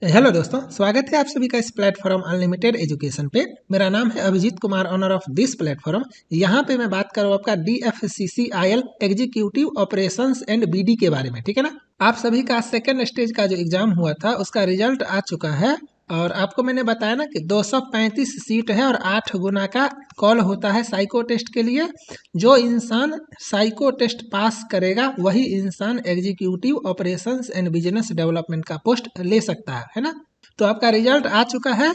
Hello दोस्तों, स्वागत है आप सभी का इस प्लेटफॉर्म अनलिमिटेड एजुकेशन पे। मेरा नाम है Abhijeet Kumar, owner of this platform. यहाँ पे मैं बात कर रहा हूँ आपका DFCCIL executive operations and BD के बारे में, ठीक है ना। आप सभी का सेकेंड स्टेज का जो एग्जाम हुआ था उसका रिजल्ट आ चुका है और आपको मैंने बताया ना कि 235 सीट है और 8 गुना का कॉल होता है साइको टेस्ट के लिए। जो इंसान साइको टेस्ट पास करेगा वही इंसान executive operations and business development का पोस्ट ले सकता है ना। तो आपका रिजल्ट आ चुका है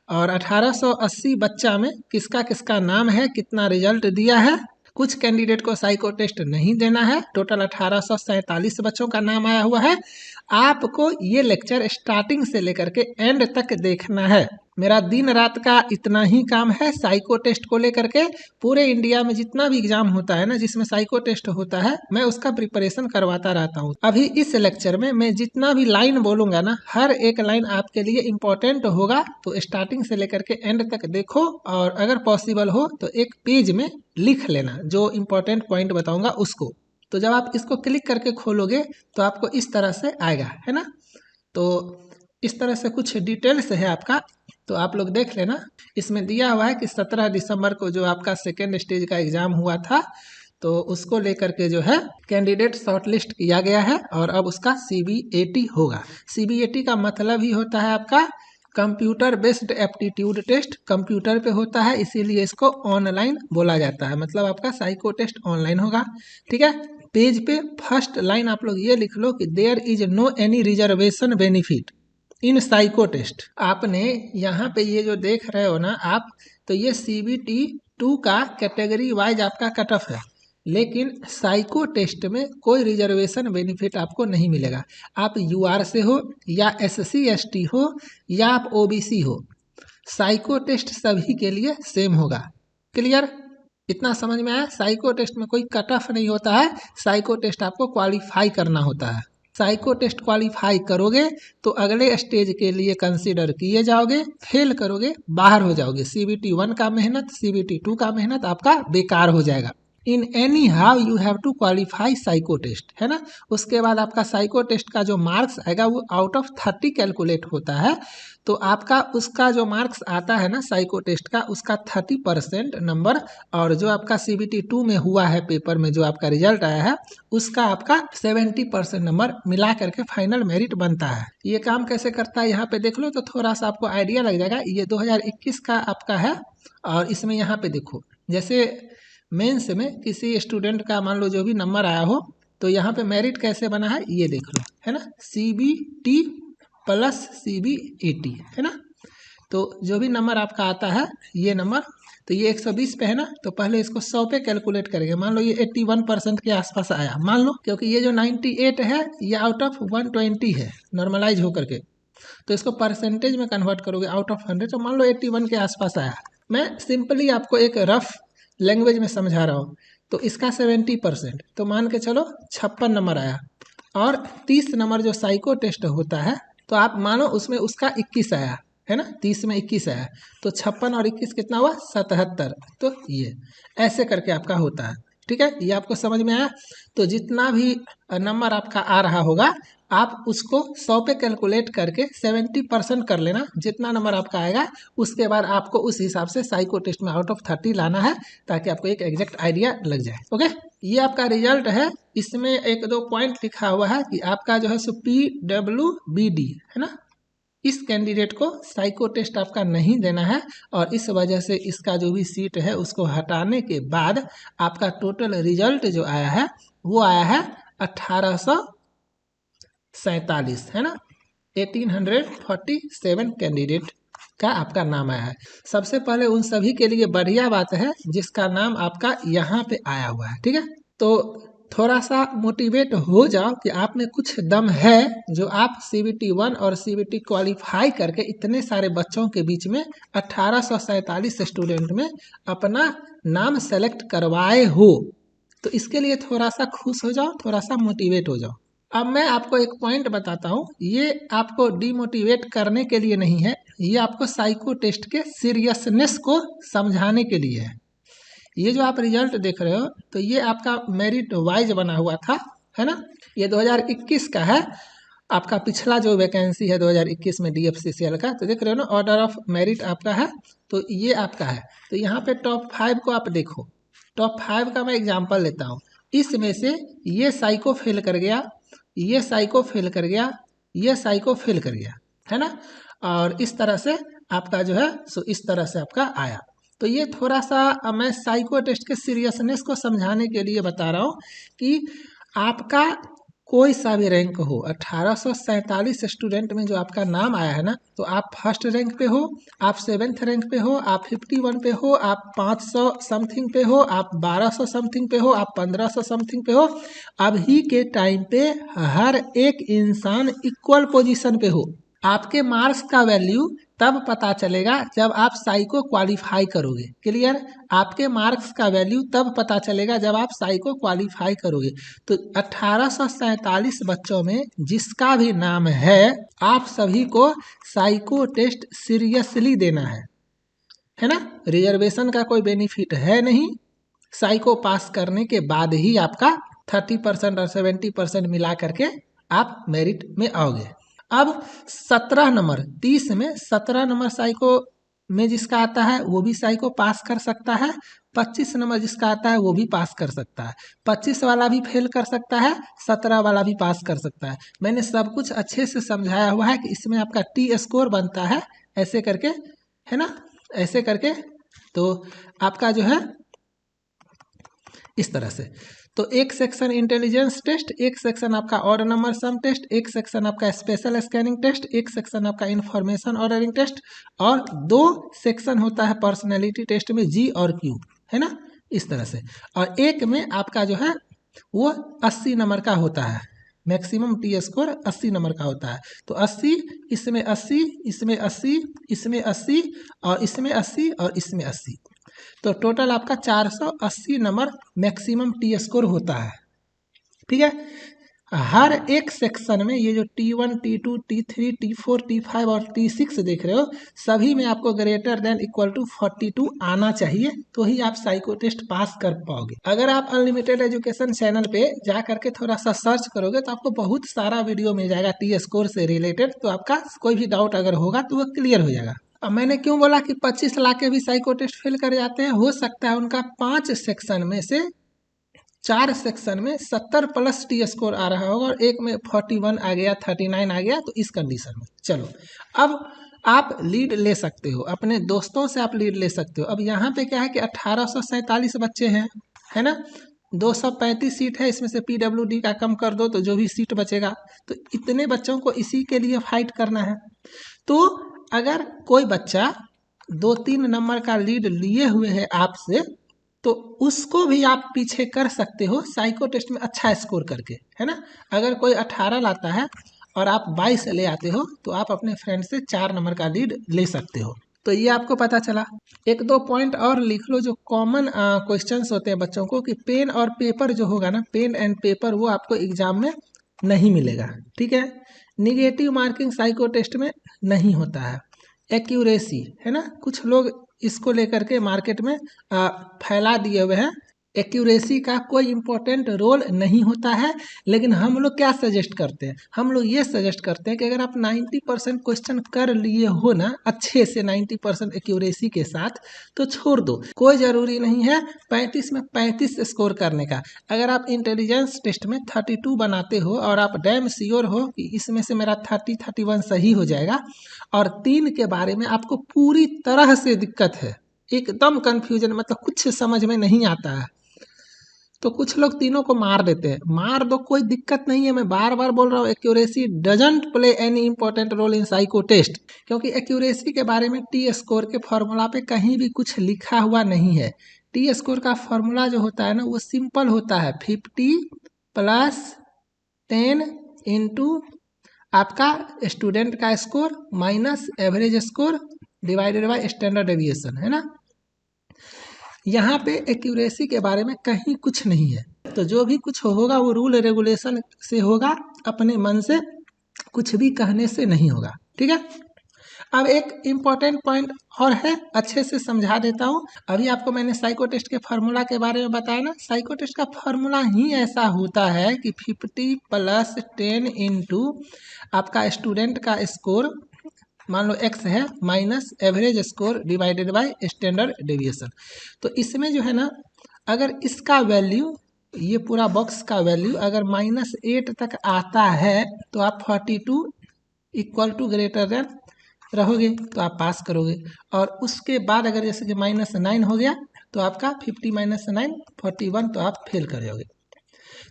और 1880 बच्चा में किसका किसका नाम है, कितना रिजल्ट दिया है। कुछ कैंडिडेट को साइको टेस्ट नहीं देना है। टोटल 1847 बच्चों का नाम आया हुआ है। आपको ये लेक्चर स्टार्टिंग से लेकर के एंड तक देखना है। मेरा दिन रात का इतना ही काम है साइको टेस्ट को लेकर के। पूरे इंडिया में जितना भी एग्जाम होता है ना जिसमें साइको टेस्ट होता है, मैं उसका प्रिपरेशन करवाता रहता हूँ। अभी इस लेक्चर में मैं जितना भी लाइन बोलूंगा ना, हर एक लाइन आपके लिए इम्पोर्टेंट होगा। तो स्टार्टिंग से लेकर के एंड तक देखो और अगर पॉसिबल हो तो एक पेज में लिख लेना जो इम्पोर्टेंट पॉइंट बताऊंगा उसको। तो जब आप इसको क्लिक करके खोलोगे तो आपको इस तरह से आएगा, है ना। तो इस तरह से कुछ डिटेल्स है आपका, तो आप लोग देख लेना। इसमें दिया हुआ है कि 17 दिसंबर को जो आपका सेकेंड स्टेज का एग्जाम हुआ था तो उसको लेकर के जो है कैंडिडेट शॉर्टलिस्ट किया गया है और अब उसका CBAT होगा। CBAT का मतलब ही होता है आपका computer based aptitude test. Computer पे होता है इसीलिए इसको ऑनलाइन बोला जाता है। मतलब आपका साइको टेस्ट ऑनलाइन होगा, ठीक है। पेज पे फर्स्ट लाइन आप लोग ये लिख लो कि there is no any reservation benefit in psycho test. आपने यहाँ पे ये जो देख रहे हो ना आप, तो ये CBT 2 का कैटेगरी वाइज आपका कट ऑफ है। लेकिन साइको टेस्ट में कोई रिजर्वेशन बेनिफिट आपको नहीं मिलेगा। आप UR से हो या SC ST हो या आप OBC हो, साइको टेस्ट सभी के लिए सेम होगा। क्लियर? इतना समझ में आया? साइको टेस्ट में कोई कट ऑफ नहीं होता है। साइको टेस्ट आपको क्वालिफाई करना होता है। साइको टेस्ट क्वालिफाई करोगे तो अगले स्टेज के लिए कंसीडर किए जाओगे, फेल करोगे बाहर हो जाओगे। CBT 1 का मेहनत, CBT 2 का मेहनत आपका बेकार हो जाएगा। In any how you have to qualify psycho test, है ना। उसके बाद आपका साइको टेस्ट का जो मार्क्स आएगा वो आउट ऑफ 30 कैलकुलेट होता है। तो आपका उसका जो मार्क्स आता है ना साइको टेस्ट का, उसका 30% नंबर, और जो आपका CBT 2 में हुआ है पेपर में जो आपका रिजल्ट आया है उसका आपका 70% नंबर मिला करके फाइनल मेरिट बनता है। ये काम कैसे करता है यहाँ पे देख लो तो थोड़ा सा आपको आइडिया लग जाएगा। ये 2021 का आपका है और इसमें यहाँ पे देखो, जैसे मेंस में किसी स्टूडेंट का मान लो जो भी नंबर आया हो तो यहाँ पे मेरिट कैसे बना है ये देख लो, है ना। CBT प्लस CBAT, है ना। तो जो भी नंबर आपका आता है ये नंबर, तो ये 120 पे है ना, तो पहले इसको 100 पे कैलकुलेट करेंगे। मान लो ये 81% के आसपास आया, मान लो, क्योंकि ये जो 98 है ये आउट ऑफ 120 है नॉर्मलाइज होकर के। तो इसको परसेंटेज में कन्वर्ट करोगे आउट ऑफ 100, तो मान लो 81 के आसपास आया। मैं सिंपली आपको एक रफ लैंग्वेज में समझा रहा हूँ। तो इसका 70%, तो मान के चलो 56 नंबर आया और 30 नंबर जो साइको टेस्ट होता है तो आप मानो उसमें उसका 21 आया, है ना। 30 में 21 आया तो 56 और 21 कितना हुआ, 77। तो ये ऐसे करके आपका होता है, ठीक है। ये आपको समझ में आया? तो जितना भी नंबर आपका आ रहा होगा आप उसको 100 पे कैलकुलेट करके 70% कर लेना। जितना नंबर आपका आएगा उसके बाद आपको उस हिसाब से साइको टेस्ट में आउट ऑफ 30 लाना है ताकि आपको एक एग्जैक्ट आइडिया लग जाए। ओके, ये आपका रिजल्ट है। इसमें एक दो पॉइंट लिखा हुआ है कि आपका जो है सो PWBD, है ना। इस कैंडिडेट को साइको टेस्ट आपका नहीं देना है और इस वजह से इसका जो भी सीट है उसको हटाने के बाद आपका टोटल रिजल्ट जो आया है वो आया है 1847, है ना। 1847 कैंडिडेट का आपका नाम आया है। सबसे पहले उन सभी के लिए बढ़िया बात है जिसका नाम आपका यहाँ पे आया हुआ है, ठीक है। तो थोड़ा सा मोटिवेट हो जाओ कि आप में कुछ दम है जो आप CBT 1 और CBT क्वालिफाई करके इतने सारे बच्चों के बीच में 1847 स्टूडेंट में अपना नाम सेलेक्ट करवाए हो। तो इसके लिए थोड़ा सा खुश हो जाओ, थोड़ा सा मोटिवेट हो जाओ। अब मैं आपको एक पॉइंट बताता हूँ, ये आपको डिमोटिवेट करने के लिए नहीं है, ये आपको साइको टेस्ट के सीरियसनेस को समझाने के लिए है। ये जो आप रिजल्ट देख रहे हो तो ये आपका मेरिट वाइज बना हुआ था, है ना। ये 2021 का है आपका पिछला जो वैकेंसी है 2021 में DFCCL का, तो देख रहे हो ना, ऑर्डर ऑफ मेरिट आपका है, तो ये आपका है। तो यहाँ पे टॉप 5 को आप देखो, टॉप 5 का मैं एग्जांपल लेता हूँ। इसमें से ये साइको फेल कर गया, ये साइको फेल कर गया, ये साइको फेल कर गया, है ना। और इस तरह से आपका जो है सो इस तरह से आपका आया। तो ये थोड़ा सा मैं साइको टेस्ट के सीरियसनेस को समझाने के लिए बता रहा हूँ कि आपका कोई सा भी रैंक हो, 1847 स्टूडेंट में जो आपका नाम आया है ना, तो आप फर्स्ट रैंक पे हो, आप 7th रैंक पे हो, आप 51 पे हो, आप 500 समथिंग पे हो, आप 1200 समथिंग पे हो, आप 1500 समथिंग पे हो। अभी के टाइम पे हर एक इंसान इक्वल पोजीशन पे हो। आपके मार्क्स का वैल्यू तब पता चलेगा जब आप साइको क्वालिफाई करोगे। क्लियर? आपके मार्क्स का वैल्यू तब पता चलेगा जब आप साइको क्वालिफाई करोगे। तो 1847 बच्चों में जिसका भी नाम है, आप सभी को साइको टेस्ट सीरियसली देना है ना। रिजर्वेशन का कोई बेनिफिट है नहीं। साइको पास करने के बाद ही आपका 30% और 70% मिला करके आप मेरिट में आओगे। अब 17 नंबर 30 में 17 नंबर साइको में जिसका आता है वो भी साइको पास कर सकता है। 25 नंबर जिसका आता है वो भी पास कर सकता है। 25 वाला भी फेल कर सकता है, 17 वाला भी पास कर सकता है। मैंने सब कुछ अच्छे से समझाया हुआ है कि इसमें आपका टी स्कोर बनता है ऐसे करके, है ना, ऐसे करके। तो आपका जो है इस तरह से, तो एक सेक्शन इंटेलिजेंस टेस्ट, एक सेक्शन आपका ऑड नंबर सम टेस्ट, एक सेक्शन आपका स्पेशल स्कैनिंग टेस्ट, एक सेक्शन आपका इंफॉर्मेशन ऑर्डरिंग टेस्ट, और 2 सेक्शन होता है पर्सनैलिटी टेस्ट में G और Q, है ना, इस तरह से। और एक में आपका जो है वो 80 नंबर का होता है, मैक्सिमम टी स्कोर 80 नंबर का होता है। तो 80, इसमें 80, इसमें 80, इसमें 80, और इसमें 80, और इसमें 80, तो टोटल आपका 480 नंबर मैक्सिमम टी स्कोर होता है। ठीक है, हर एक सेक्शन में ये जो T1, T2, T3, T4, T5 और T6 देख रहे हो, सभी में आपको ग्रेटर देन इक्वल टू 42 आना चाहिए, तो ही आप साइको टेस्ट पास कर पाओगे। अगर आप अनलिमिटेड एजुकेशन चैनल पे जा करके थोड़ा सा सर्च करोगे तो आपको बहुत सारा वीडियो मिल जाएगा टी स्कोर से रिलेटेड, तो आपका कोई भी डाउट अगर होगा तो वो क्लियर हो जाएगा। अब मैंने क्यों बोला कि 25 लाख के भी साइको टेस्ट फेल कर जाते हैं? हो सकता है उनका 5 सेक्शन में से 4 सेक्शन में 70+ टी स्कोर आ रहा होगा और एक में 41 आ गया, 39 आ गया, तो इस कंडीशन में चलो अब आप लीड ले सकते हो, अपने दोस्तों से आप लीड ले सकते हो। अब यहाँ पे क्या है कि 1847 बच्चे हैं, है ना, 235 सीट है, इसमें से PWD का कम कर दो तो जो भी सीट बचेगा, तो इतने बच्चों को इसी के लिए फाइट करना है। तो अगर कोई बच्चा 2-3 नंबर का लीड लिए हुए है आपसे, तो उसको भी आप पीछे कर सकते हो साइको टेस्ट में अच्छा स्कोर करके, है ना। अगर कोई 18 लाता है और आप 22 ले आते हो, तो आप अपने फ्रेंड से 4 नंबर का लीड ले सकते हो। तो ये आपको पता चला। 1-2 पॉइंट और लिख लो जो कॉमन क्वेश्चंस होते हैं बच्चों को, कि पेन और पेपर जो होगा ना, पेन एंड पेपर, वो आपको एग्जाम में नहीं मिलेगा। ठीक है, निगेटिव मार्किंग साइको टेस्ट में नहीं होता है। एक्यूरेसी, है ना, कुछ लोग इसको लेकर के मार्केट में फैला दिए हुए हैं। एक्यूरेसी का कोई इम्पोर्टेंट रोल नहीं होता है, लेकिन हम लोग क्या सजेस्ट करते हैं, हम लोग ये सजेस्ट करते हैं कि अगर आप 90% क्वेश्चन कर लिए हो ना अच्छे से, 90% एक्यूरेसी के साथ, तो छोड़ दो, कोई ज़रूरी नहीं है 35 में 35 स्कोर करने का। अगर आप इंटेलिजेंस टेस्ट में 32 बनाते हो और आप डैम श्योर हो कि इसमें से मेरा 30-31 सही हो जाएगा, और 3 के बारे में आपको पूरी तरह से दिक्कत है, एकदम कंफ्यूजन, मतलब कुछ समझ में नहीं आता है, तो कुछ लोग तीनों को मार देते हैं। मार दो, कोई दिक्कत नहीं है, मैं बार बार बोल रहा हूँ, accuracy doesn't play any important role in psycho test, क्योंकि एक्यूरेसी के बारे में टी स्कोर के फॉर्मूला पे कहीं भी कुछ लिखा हुआ नहीं है। टी स्कोर का फॉर्मूला जो होता है ना, वो सिंपल होता है, 50 + 10 इंटू आपका स्टूडेंट का score minus average score divided by standard deviation, है ना। यहाँ पे एक्यूरेसी के बारे में कहीं कुछ नहीं है, तो जो भी कुछ होगा वो रूल रेगुलेशन से होगा, अपने मन से कुछ भी कहने से नहीं होगा। ठीक है, अब एक इम्पॉर्टेंट पॉइंट और है, अच्छे से समझा देता हूँ। अभी आपको मैंने साइको टेस्ट के फार्मूला के बारे में बताया ना, साइको टेस्ट का फार्मूला ही ऐसा होता है कि 50 + 10 इंटू आपका स्टूडेंट का स्कोर, मान लो x है, minus average score divided by standard deviation. तो इसमें जो है ना, अगर इसका वैल्यू, ये पूरा बॉक्स का वैल्यू अगर -8 तक आता है तो आप 42 इक्वल टू ग्रेटर देन रहोगे तो आप पास करोगे। और उसके बाद अगर जैसे कि -9 हो गया तो आपका 50 - 9 41, तो आप फेल कर जाओगे।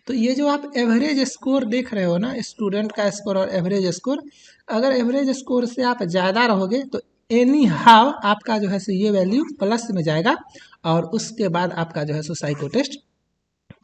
तो ये जो आप एवरेज स्कोर देख रहे हो ना, स्टूडेंट का स्कोर और एवरेज स्कोर, अगर एवरेज स्कोर से आप ज़्यादा रहोगे तो एनी हाउ आपका जो है सो ये वैल्यू प्लस में जाएगा और उसके बाद आपका जो है सो साइको टेस्ट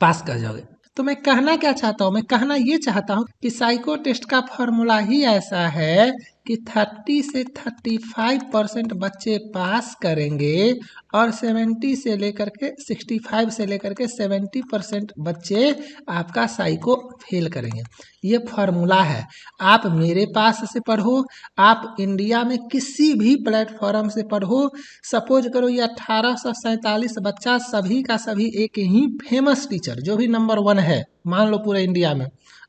पास कर जाओगे। तो मैं कहना क्या चाहता हूँ, मैं कहना ये चाहता हूँ कि साइको टेस्ट का फॉर्मूला ही ऐसा है कि 30 से 35% बच्चे पास करेंगे और 70 से लेकर के 65 से लेकर के 70% बच्चे आपका साइको फेल करेंगे। ये फॉर्मूला है। आप मेरे पास से पढ़ो, आप इंडिया में किसी भी प्लेटफॉर्म से पढ़ो, सपोज करो ये 1847 बच्चा सभी का सभी एक ही फेमस टीचर जो भी नंबर 1 है, मान लो पूरे इंडिया में,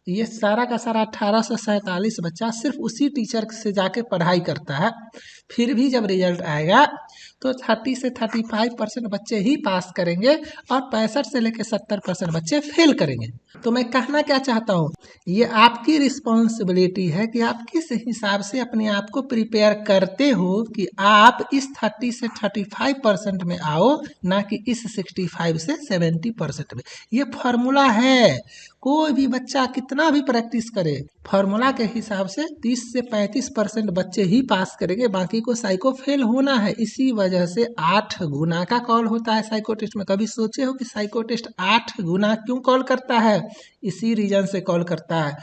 ये सारा का सारा 1847 बच्चा सिर्फ उसी टीचर से जाके पढ़ाई करता है, फिर भी जब रिजल्ट आएगा तो 30 से 35% बच्चे ही पास करेंगे और 65 से लेकर 70% बच्चे फेल करेंगे। तो मैं कहना क्या चाहता हूँ, ये आपकी रिस्पॉन्सिबिलिटी है कि आप किस हिसाब से अपने आप को प्रिपेयर करते हो कि आप इस 30 से 35% में आओ, ना कि इस 65 से 70% में। ये फॉर्मूला है, कोई भी बच्चा कितना भी प्रैक्टिस करे, फॉर्मूला के हिसाब से 30 से 35% बच्चे ही पास करेंगे, बाकी को साइको फेल होना है। इसी वजह से 8 गुना का कॉल होता है साइको टेस्ट में। कभी सोचे हो कि साइको टेस्ट 8 गुना क्यों कॉल करता है? इसी रीजन से कॉल करता है।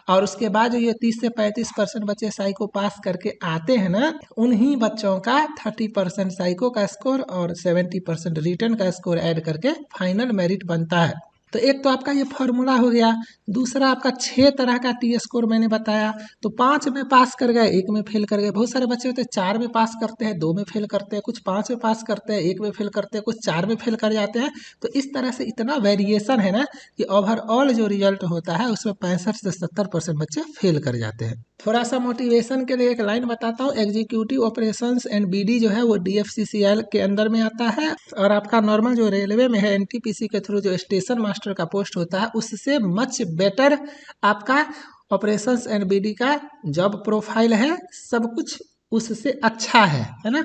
और उसके बाद जो ये 30 से 35% बच्चे साइको पास करके आते हैं ना, उन्हीं बच्चों का 30% साइको का स्कोर और 70% रिटर्न का स्कोर ऐड करके फाइनल मेरिट बनता है। तो एक तो आपका ये फॉर्मूला हो गया। दूसरा आपका 6 तरह का टी स्कोर मैंने बताया। तो 5 में पास कर गए, 1 में फेल कर गए। बहुत सारे बच्चे होते हैं 4 में पास करते हैं, 2 में फेल करते हैं, कुछ 5 में पास करते हैं, 1 में फेल करते हैं, कुछ 4 में फेल कर जाते हैं। तो इस तरह से इतना वेरिएशन है ना कि ओवरऑल जो रिजल्ट होता है उसमें 65 से 70% बच्चे फेल कर जाते हैं। थोड़ा सा मोटिवेशन के लिए एक लाइन बताता हूँ। एग्जीक्यूटिव ऑपरेशंस एंड बीडी जो है वो DFCCIL के अंदर में आता है और आपका नॉर्मल जो रेलवे में है NTPC के थ्रू जो स्टेशन मास्टर का पोस्ट होता है उससे मच बेटर आपका ऑपरेशंस एंड बीडी का जॉब प्रोफाइल है, सब कुछ उससे अच्छा है ना।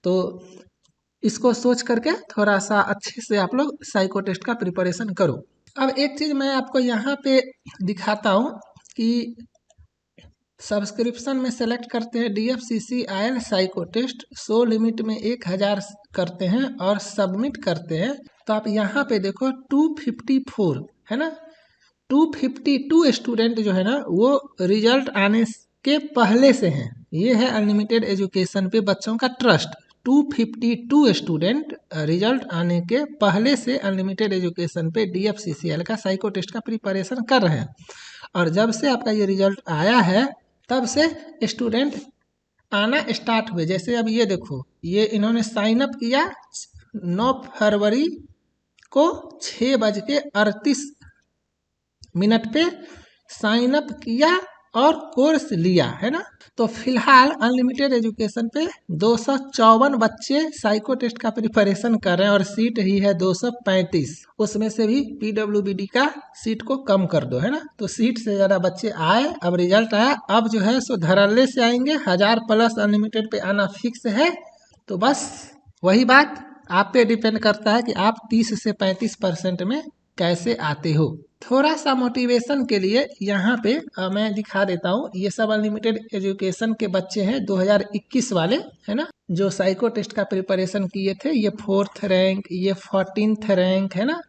तो इसको सोच करके थोड़ा सा अच्छे से आप लोग साइको टेस्ट का प्रिपरेशन करो। अब एक चीज़ मैं आपको यहाँ पे दिखाता हूँ कि सब्सक्रिप्शन में सेलेक्ट करते हैं DFCCIL साइको टेस्ट, 100 लिमिट में 1000 करते हैं और सबमिट करते हैं। तो आप यहाँ पे देखो 254 है ना, 252 स्टूडेंट जो है ना वो रिजल्ट आने के पहले से हैं। ये है अनलिमिटेड एजुकेशन पे बच्चों का ट्रस्ट। 252 स्टूडेंट रिजल्ट आने के पहले से अनलिमिटेड एजुकेशन पे DFCCIL का साइको टेस्ट का प्रिपरेशन कर रहे हैं। और जब से आपका ये रिजल्ट आया है तब से स्टूडेंट आना स्टार्ट हुए। जैसे अब ये देखो, ये इन्होंने साइन अप किया 9 फरवरी को 6:38 पे साइन अप किया और कोर्स लिया है ना। तो फिलहाल अनलिमिटेड एजुकेशन पे 254 बच्चे साइको टेस्ट का प्रिपरेशन कर रहे हैं और सीट ही है 235। उसमें से भी PWBD का सीट को कम कर दो है ना, तो सीट से ज़्यादा बच्चे आए। अब रिजल्ट आया, अब जो है सो धड़ल्ले से आएंगे, 1000+ अनलिमिटेड पे आना फिक्स है। तो बस वही बात आप पे डिपेंड करता है कि आप 30 से 35% में कैसे आते हो। थोड़ा सा मोटिवेशन के लिए यहाँ पे मैं दिखा देता हूँ। ये सब अनलिमिटेड एजुकेशन के बच्चे हैं 2021 वाले है ना, जो साइको टेस्ट का प्रिपरेशन किए थे। ये 4th रैंक, ये 14th रैंक है ना,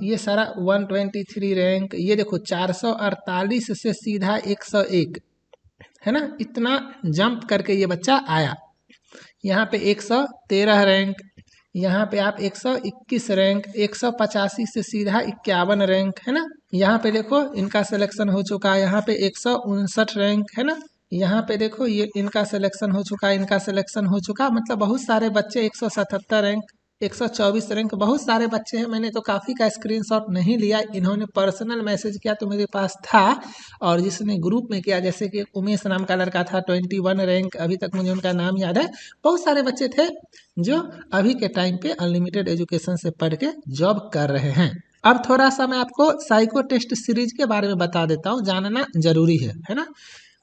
ये सारा 123 रैंक। ये देखो 448 से सीधा 101 है ना, इतना जंप करके ये बच्चा आया। यहाँ पे 113 रैंक, यहाँ पे आप 121 रैंक, 185 से सीधा 51 रैंक है ना। यहाँ पे देखो इनका सिलेक्शन हो चुका है, यहाँ पे 159 रैंक है ना, यहाँ पे देखो ये इनका सिलेक्शन हो चुका, इनका सिलेक्शन हो चुका, मतलब बहुत सारे बच्चे 177 रैंक, 124 रैंक, बहुत सारे बच्चे हैं। मैंने तो काफ़ी का स्क्रीनशॉट नहीं लिया, इन्होंने पर्सनल मैसेज किया तो मेरे पास था, और जिसने ग्रुप में किया, जैसे कि उमेश नाम का लड़का था 21 रैंक, अभी तक मुझे उनका नाम याद है। बहुत सारे बच्चे थे जो अभी के टाइम पे अनलिमिटेड एजुकेशन से पढ़ के जॉब कर रहे हैं। अब थोड़ा सा मैं आपको साइको टेस्ट सीरीज के बारे में बता देता हूँ, जानना जरूरी है ना।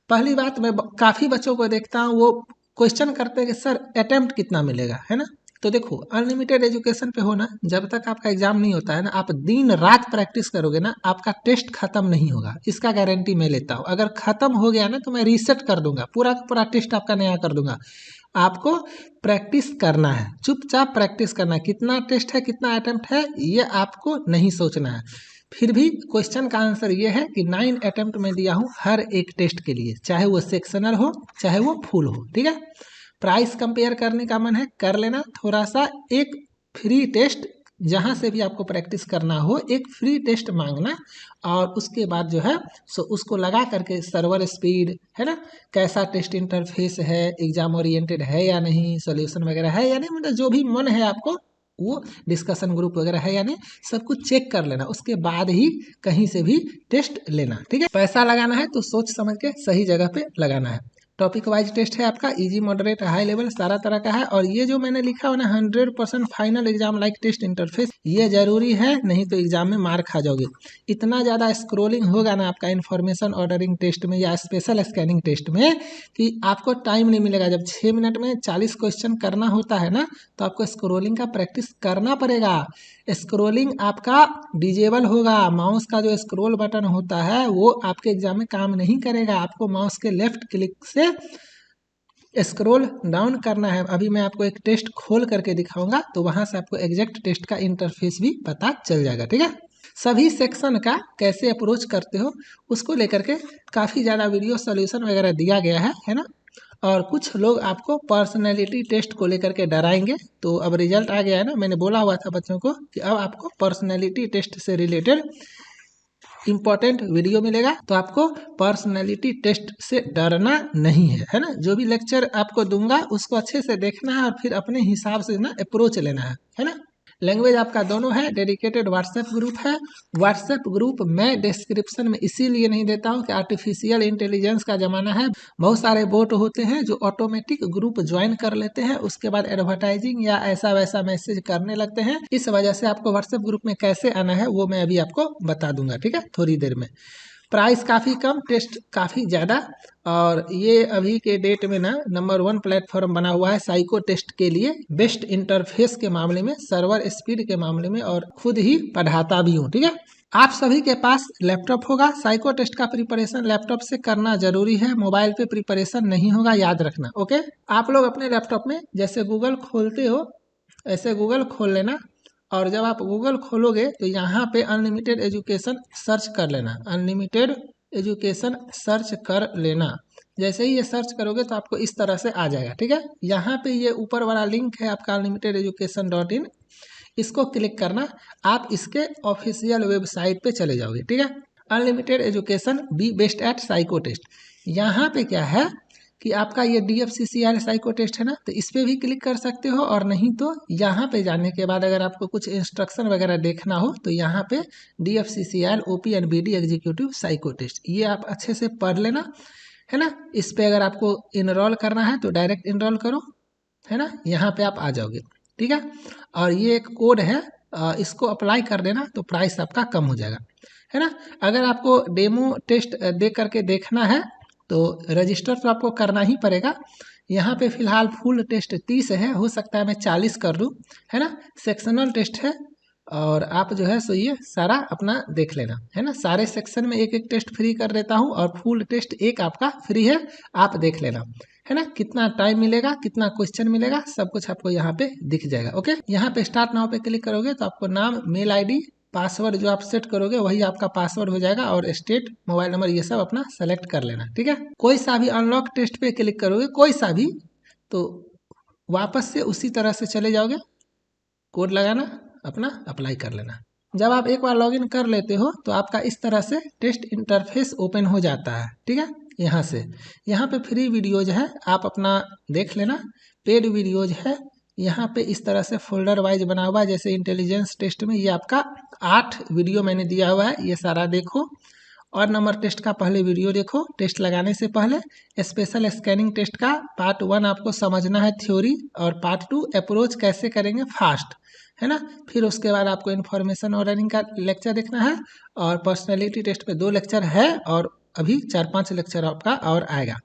पहली बात, मैं काफ़ी बच्चों को देखता हूँ वो क्वेश्चन करते हैं कि सर अटेम्प्ट कितना मिलेगा, है ना। तो देखो अनलिमिटेड एजुकेशन पे हो ना, जब तक आपका एग्जाम नहीं होता है ना, आप दिन रात प्रैक्टिस करोगे ना, आपका टेस्ट खत्म नहीं होगा, इसका गारंटी मैं लेता हूँ। अगर खत्म हो गया ना तो मैं रीसेट कर दूंगा, पूरा का पूरा टेस्ट आपका नया कर दूंगा। आपको प्रैक्टिस करना है, चुपचाप प्रैक्टिस करना है। कितना टेस्ट है, कितना अटेम्प्ट है, ये आपको नहीं सोचना है। फिर भी क्वेश्चन का आंसर ये है कि 9 अटेम्प्ट में दिया हूँ हर एक टेस्ट के लिए, चाहे वो सेक्शनल हो चाहे वो फुल हो, ठीक है। प्राइस कंपेयर करने का मन है कर लेना थोड़ा सा, एक फ्री टेस्ट जहाँ से भी आपको प्रैक्टिस करना हो, एक फ्री टेस्ट मांगना, और उसके बाद जो है सो उसको लगा करके सर्वर स्पीड, है ना, कैसा टेस्ट इंटरफेस है, एग्जाम ओरिएंटेड है या नहीं, सॉल्यूशन वगैरह है या नहीं, मतलब जो भी मन है आपको, वो डिस्कशन ग्रुप वगैरह है या नहीं, सब कुछ चेक कर लेना, उसके बाद ही कहीं से भी टेस्ट लेना, ठीक है। पैसा लगाना है तो सोच समझ के सही जगह पे लगाना है। टॉपिक वाइज टेस्ट है आपका, इजी मॉडरेट हाई लेवल सारा तरह का है। और ये जो मैंने लिखा है ना 100% final exam like test interface, ये जरूरी है, नहीं तो एग्जाम में मार खा जाओगे। इतना ज़्यादा स्क्रोलिंग होगा ना आपका इन्फॉर्मेशन ऑर्डरिंग टेस्ट में या स्पेशल स्कैनिंग टेस्ट में, कि आपको टाइम नहीं मिलेगा। जब 6 मिनट में 40 क्वेश्चन करना होता है ना, तो आपको स्क्रोलिंग का प्रैक्टिस करना पड़ेगा। स्क्रोलिंग आपका डिजेबल होगा, माउस का जो स्क्रोल बटन होता है वो आपके एग्जाम में काम नहीं करेगा। आपको माउस के लेफ्ट क्लिक से स्क्रॉल डाउन करना है। अभी मैं आपको एक टेस्ट खोल करके दिखाऊंगा, तो वहां से आपको एग्जैक्ट टेस्ट का इंटरफेस भी पता चल जाएगा, ठीक है। सभी सेक्शन का कैसे अप्रोच करते हो उसको लेकर के काफ़ी ज़्यादा वीडियो सॉल्यूशन वगैरह दिया गया है ना। और कुछ लोग आपको पर्सनैलिटी टेस्ट को लेकर के डराएंगे, तो अब रिजल्ट आ गया है ना, मैंने बोला हुआ था बच्चों को कि अब आपको पर्सनैलिटी टेस्ट से रिलेटेड इंपॉर्टेंट वीडियो मिलेगा, तो आपको पर्सनैलिटी टेस्ट से डरना नहीं है ना। जो भी लेक्चर आपको दूंगा उसको अच्छे से देखना है और फिर अपने हिसाब से ना अप्रोच लेना है ना। लैंग्वेज आपका दोनों है, डेडिकेटेड व्हाट्सएप ग्रुप है। व्हाट्सएप ग्रुप मैं डिस्क्रिप्शन में इसीलिए नहीं देता हूँ कि आर्टिफिशियल इंटेलिजेंस का ज़माना है, बहुत सारे बोट होते हैं जो ऑटोमेटिक ग्रुप ज्वाइन कर लेते हैं, उसके बाद एडवर्टाइजिंग या ऐसा वैसा मैसेज करने लगते हैं। इस वजह से आपको व्हाट्सएप ग्रुप में कैसे आना है वो मैं अभी आपको बता दूंगा, ठीक है, थोड़ी देर में। प्राइस काफ़ी कम, टेस्ट काफ़ी ज़्यादा, और ये अभी के डेट में ना नंबर 1 प्लेटफॉर्म बना हुआ है साइको टेस्ट के लिए, बेस्ट इंटरफेस के मामले में, सर्वर स्पीड के मामले में, और खुद ही पढ़ाता भी हूँ, ठीक है। आप सभी के पास लैपटॉप होगा, साइको टेस्ट का प्रिपरेशन लैपटॉप से करना जरूरी है, मोबाइल पे प्रिपरेशन नहीं होगा, याद रखना, ओके। आप लोग अपने लैपटॉप में जैसे गूगल खोलते हो ऐसे गूगल खोल लेना, और जब आप गूगल खोलोगे तो यहाँ पे अनलिमिटेड एजुकेशन सर्च कर लेना, अनलिमिटेड एजुकेशन सर्च कर लेना। जैसे ही ये सर्च करोगे तो आपको इस तरह से आ जाएगा, ठीक है। यहाँ पे ये ऊपर वाला लिंक है आपका unlimitededucation.in, इसको क्लिक करना, आप इसके ऑफिशियल वेबसाइट पे चले जाओगे, ठीक है। Unlimited education be best at psycho test, यहाँ पे क्या है कि आपका ये DFCCL साइको टेस्ट है ना, तो इस पर भी क्लिक कर सकते हो, और नहीं तो यहाँ पे जाने के बाद अगर आपको कुछ इंस्ट्रक्शन वगैरह देखना हो तो यहाँ पे DFCCL OPNBD executive psycho test, ये आप अच्छे से पढ़ लेना, है ना। इस पे अगर आपको इनरोल करना है तो डायरेक्ट इनरोल करो, है ना, यहाँ पे आप आ जाओगे, ठीक है। और ये एक कोड है, इसको अप्लाई कर देना तो प्राइस आपका कम हो जाएगा, है ना। अगर आपको डेमो टेस्ट दे करके देखना है तो रजिस्टर तो आपको करना ही पड़ेगा। यहाँ पे फिलहाल फुल टेस्ट 30 है, हो सकता है मैं 40 कर दूँ, है ना। सेक्शनल टेस्ट है, और आप जो है सो ये सारा अपना देख लेना, है ना। सारे सेक्शन में एक एक टेस्ट फ्री कर देता हूँ, और फुल टेस्ट एक आपका फ्री है, आप देख लेना, है ना। कितना टाइम मिलेगा, कितना क्वेश्चन मिलेगा, सब कुछ आपको यहाँ पे दिख जाएगा, ओके। यहाँ पे स्टार्ट नाउ पे क्लिक करोगे तो आपको नाम, मेल ID, पासवर्ड जो आप सेट करोगे वही आपका पासवर्ड हो जाएगा, और स्टेट, मोबाइल नंबर, ये सब अपना सेलेक्ट कर लेना, ठीक है। कोई सा भी अनलॉक टेस्ट पे क्लिक करोगे, कोई सा भी, तो वापस से उसी तरह से चले जाओगे, कोड लगाना, अपना अप्लाई कर लेना। जब आप एक बार लॉगिन कर लेते हो तो आपका इस तरह से टेस्ट इंटरफेस ओपन हो जाता है, ठीक है। यहाँ पे फ्री वीडियोज है, आप अपना देख लेना। पेड वीडियोज है, यहाँ पे इस तरह से फोल्डर वाइज बना हुआ है। जैसे इंटेलिजेंस टेस्ट में ये आपका 8 वीडियो मैंने दिया हुआ है, ये सारा देखो। और नंबर टेस्ट का पहले वीडियो देखो टेस्ट लगाने से पहले। स्पेशल स्कैनिंग टेस्ट का पार्ट 1 आपको समझना है थ्योरी, और पार्ट 2 अप्रोच कैसे करेंगे फास्ट, है ना। फिर उसके बाद आपको इन्फॉर्मेशन और रनिंग का लेक्चर देखना है, और पर्सनैलिटी टेस्ट पे 2 लेक्चर है, और अभी 4-5 लेक्चर आपका और आएगा।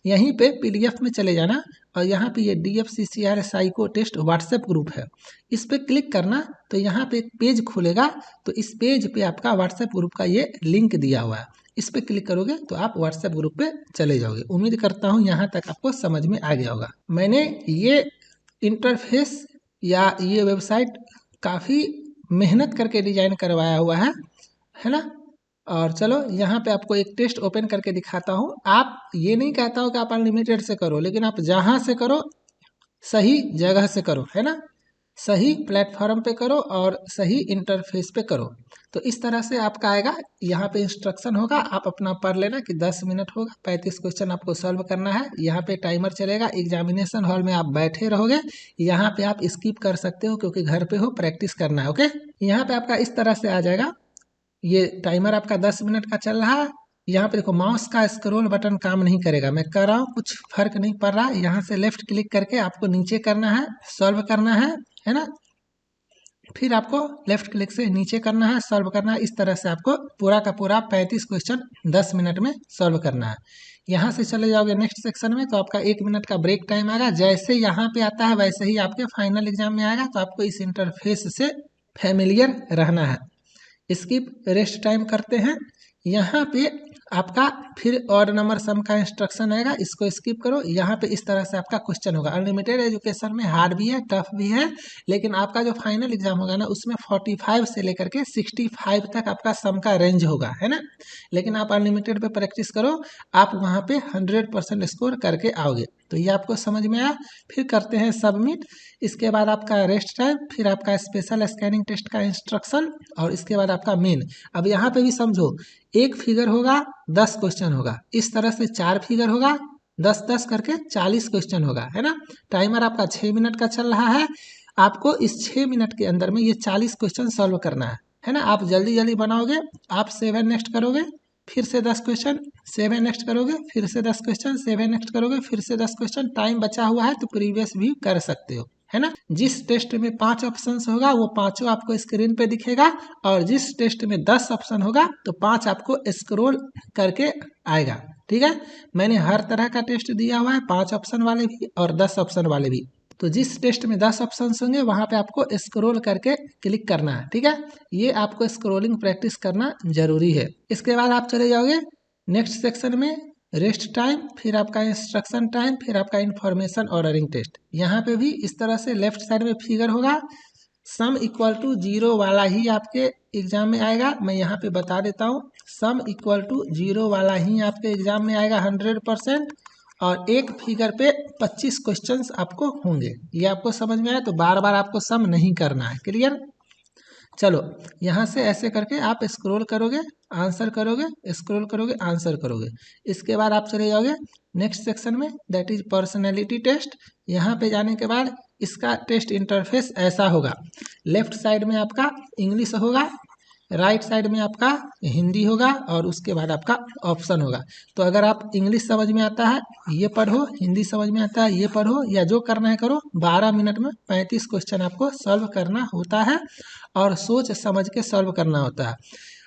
यहीं पे PDF में चले जाना, और यहाँ पे ये DFCCR psycho test WhatsApp group है, इस पर क्लिक करना तो यहाँ पे एक पेज खुलेगा। तो इस पेज पे आपका व्हाट्सएप ग्रुप का ये लिंक दिया हुआ है, इस पर क्लिक करोगे तो आप व्हाट्सएप ग्रुप पे चले जाओगे। उम्मीद करता हूँ यहाँ तक आपको समझ में आ गया होगा। मैंने ये इंटरफेस या ये वेबसाइट काफ़ी मेहनत करके डिजाइन करवाया हुआ है ना। और चलो यहाँ पे आपको एक टेस्ट ओपन करके दिखाता हूँ। आप ये नहीं कहता हो कि आप अनलिमिटेड से करो, लेकिन आप जहाँ से करो सही जगह से करो, है ना। सही प्लेटफॉर्म पे करो और सही इंटरफेस पे करो। तो इस तरह से आपका आएगा, यहाँ पे इंस्ट्रक्शन होगा, आप अपना पढ़ लेना कि 10 मिनट होगा, 35 क्वेश्चन आपको सॉल्व करना है। यहाँ पे टाइमर चलेगा, एग्जामिनेशन हॉल में आप बैठे रहोगे। यहाँ पे आप स्किप कर सकते हो क्योंकि घर पे हो, प्रैक्टिस करना है, ओके। यहाँ पे आपका इस तरह से आ जाएगा, ये टाइमर आपका 10 मिनट का चल रहा है। यहाँ पे देखो माउस का स्क्रॉल बटन काम नहीं करेगा, मैं कर रहा हूँ, कुछ फर्क नहीं पड़ रहा। यहाँ से लेफ्ट क्लिक करके आपको नीचे करना है, सॉल्व करना है ना। फिर आपको लेफ्ट क्लिक से नीचे करना है, सॉल्व करना है। इस तरह से आपको पूरा का पूरा 35 क्वेश्चन 10 मिनट में सॉल्व करना है। यहाँ से चले जाओगे नेक्स्ट सेक्शन में तो आपका 1 मिनट का ब्रेक टाइम आएगा। जैसे यहाँ पे आता है वैसे ही आपके फाइनल एग्जाम में आएगा, तो आपको इस इंटरफेस से फैमिलियर रहना है। स्किप रेस्ट टाइम करते हैं। यहाँ पे आपका फिर और नंबर सम का इंस्ट्रक्शन आएगा, इसको स्किप करो। यहाँ पे इस तरह से आपका क्वेश्चन होगा। अनलिमिटेड एजुकेशन में हार्ड भी है, टफ भी है, लेकिन आपका जो फाइनल एग्जाम होगा ना उसमें 45 से लेकर के 65 तक आपका सम का रेंज होगा, है ना। लेकिन आप अनलिमिटेड पे प्रैक्टिस करो, आप वहाँ पे 100% स्कोर करके आओगे। तो ये आपको समझ में आया। फिर करते हैं सबमिट। इसके बाद आपका रेस्ट टाइम, फिर आपका स्पेशल स्कैनिंग टेस्ट का इंस्ट्रक्शन, और इसके बाद आपका मेन। अब यहाँ पे भी समझो, एक फिगर होगा 10 क्वेश्चन होगा, इस तरह से 4 फिगर होगा 10-10 करके 40 क्वेश्चन होगा, है ना। टाइमर आपका 6 मिनट का चल रहा है। आपको इस 6 मिनट के अंदर में ये 40 क्वेश्चन सॉल्व करना है ना। आप जल्दी जल्दी बनाओगे, आप 7 नेक्स्ट करोगे, फिर से 10 क्वेश्चन, 7 नेक्स्ट करोगे, फिर से 10 क्वेश्चन, 7 नेक्स्ट करोगे, फिर से 10 क्वेश्चन। टाइम बचा हुआ है तो प्रीवियस भी कर सकते हो, है ना। जिस टेस्ट में 5 ऑप्शन होगा वो 5 आपको स्क्रीन पे दिखेगा, और जिस टेस्ट में 10 ऑप्शन होगा तो 5 आपको स्क्रॉल करके आएगा, ठीक है। मैंने हर तरह का टेस्ट दिया हुआ है, 5 ऑप्शन वाले भी और 10 ऑप्शन वाले भी। तो जिस टेस्ट में 10 ऑप्शन होंगे वहां पे आपको स्क्रॉल करके क्लिक करना है, ठीक है। ये आपको स्क्रॉलिंग प्रैक्टिस करना जरूरी है। इसके बाद आप चले जाओगे नेक्स्ट सेक्शन में, रेस्ट टाइम, फिर आपका इंस्ट्रक्शन टाइम, फिर आपका इंफॉर्मेशन और रनिंग टेस्ट। यहाँ पे भी इस तरह से लेफ्ट साइड में फिगर होगा, सम इक्वल टू 0 वाला ही आपके एग्जाम में आएगा। मैं यहाँ पे बता देता हूँ, सम इक्वल टू 0 वाला ही आपके एग्जाम में आएगा 100%। और एक फिगर पे 25 क्वेश्चंस आपको होंगे। ये आपको समझ में आया, तो बार बार आपको सम नहीं करना है, क्लियर। चलो यहाँ से ऐसे करके आप स्क्रॉल करोगे, आंसर करोगे, स्क्रॉल करोगे, आंसर करोगे। इसके बाद आप चले जाओगे नेक्स्ट सेक्शन में, दैट इज पर्सनैलिटी टेस्ट। यहाँ पे जाने के बाद इसका टेस्ट इंटरफेस ऐसा होगा। लेफ्ट साइड में आपका इंग्लिश होगा, राइट साइड में आपका हिंदी होगा, और उसके बाद आपका ऑप्शन होगा। तो अगर आप इंग्लिश समझ में आता है ये पढ़ो, हिंदी समझ में आता है ये पढ़ो, या जो करना है करो। 12 मिनट में 35 क्वेश्चन आपको सॉल्व करना होता है, और सोच समझ के सॉल्व करना होता है।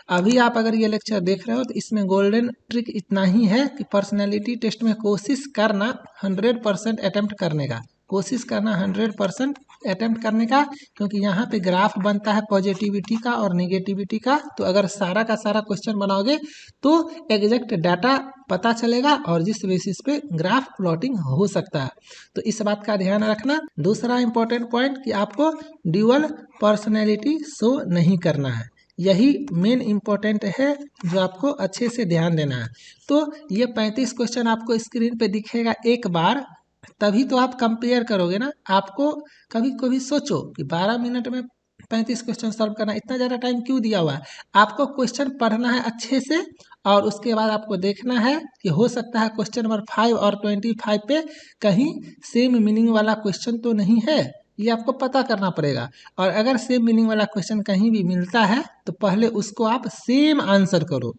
अभी आप अगर ये लेक्चर देख रहे हो तो इसमें गोल्डन ट्रिक इतना ही है कि पर्सनैलिटी टेस्ट में कोशिश करना 100% अटेम्प्ट करने का, कोशिश करना 100% अटेम्प्ट करने का, क्योंकि यहाँ पे ग्राफ बनता है पॉजिटिविटी का और निगेटिविटी का। तो अगर सारा का सारा क्वेश्चन बनाओगे तो एग्जैक्ट डाटा पता चलेगा, और जिस बेसिस पे ग्राफ प्लॉटिंग हो सकता है। तो इस बात का ध्यान रखना। दूसरा इंपॉर्टेंट पॉइंट कि आपको ड्यूअल पर्सनैलिटी शो नहीं करना है, यही मेन इम्पोर्टेंट है जो आपको अच्छे से ध्यान देना है। तो ये 35 क्वेश्चन आपको स्क्रीन पे दिखेगा एक बार, तभी तो आप कंपेयर करोगे ना। आपको कभी कभी सोचो कि 12 मिनट में 35 क्वेश्चन सॉल्व करना, इतना ज़्यादा टाइम क्यों दिया हुआ है? आपको क्वेश्चन पढ़ना है अच्छे से और उसके बाद आपको देखना है कि हो सकता है क्वेश्चन नंबर 5 और 25 पे कहीं सेम मीनिंग वाला क्वेश्चन तो नहीं है, ये आपको पता करना पड़ेगा। और अगर सेम मीनिंग वाला क्वेश्चन कहीं भी मिलता है तो पहले उसको आप सेम आंसर करो,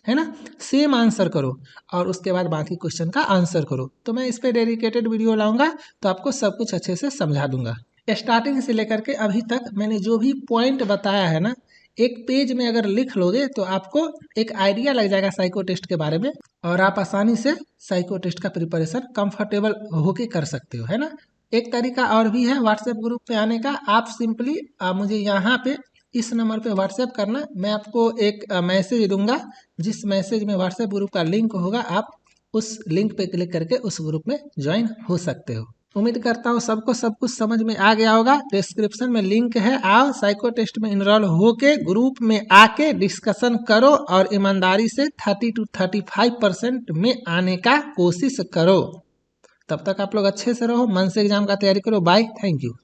है ना, सेम आंसर करो और उसके बाद बाकी क्वेश्चन का आंसर करो। तो मैं इस पे डेडिकेटेड वीडियो लाऊंगा तो आपको सब कुछ अच्छे से समझा दूंगा। स्टार्टिंग से लेकर के अभी तक मैंने जो भी पॉइंट बताया है ना, एक पेज में अगर लिख लोगे तो आपको एक आइडिया लग जाएगा साइको टेस्ट के बारे में और आप आसानी से साइको टेस्ट का प्रिपरेशन कंफर्टेबल होके कर सकते हो, है ना। एक तरीका और भी है व्हाट्सएप ग्रुप पे आने का। आप सिंपली मुझे यहाँ पे इस नंबर पे व्हाट्सएप करना, मैं आपको एक मैसेज दूंगा, जिस मैसेज में व्हाट्सएप ग्रुप का लिंक होगा, आप उस लिंक पे क्लिक करके उस ग्रुप में ज्वाइन हो सकते हो। उम्मीद करता हूँ सबको सब कुछ समझ में आ गया होगा। डिस्क्रिप्शन में लिंक है, आओ साइको टेस्ट में इनरोल होके ग्रुप में आके डिस्कशन करो और ईमानदारी से 30 to 35% में आने का कोशिश करो। तब तक आप लोग अच्छे से रहो, मन से एग्जाम का तैयारी करो। Bye, thank you.